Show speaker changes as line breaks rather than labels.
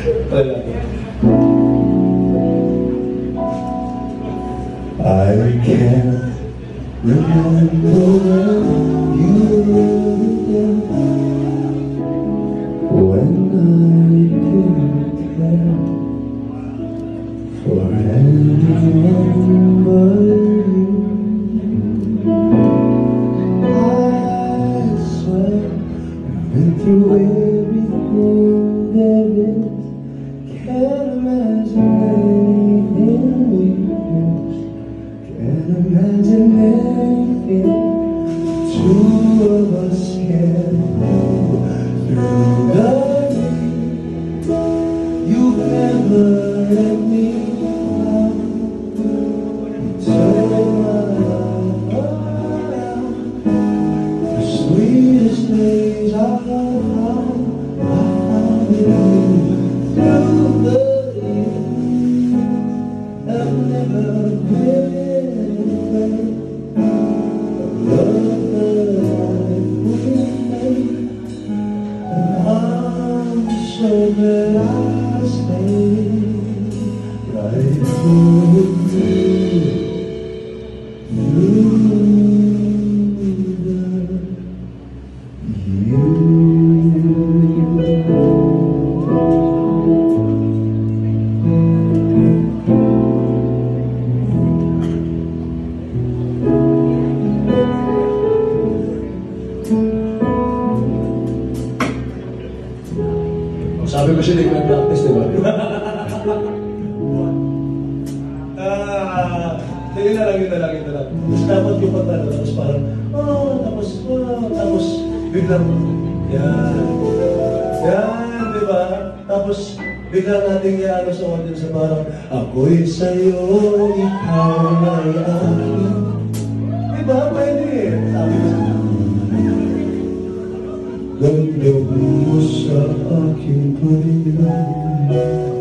I can't remember when you were there, when I didn't care for anyone but you. I swear I've been through everything there is. Can't imagine anything we missed. Can't imagine anything two of us can do. Through the years, you've never let me down. You turned my life around. The sweetest days I found in you. Through the years, I've never been afraid of love that I made. And I'm so glad I stayed right with you through the years. Sabi ko siya na yung nag-practice, diba? Yun na lang. Tapos dapat yung pagkano, tapos parang, tapos biglang, yan, diba? Tapos biglang natin yan sa audience na parang, ako'y sa'yo, ikaw na'y akin. Diba? Pwede. Sabi ko, ganda mo sa aking paningin.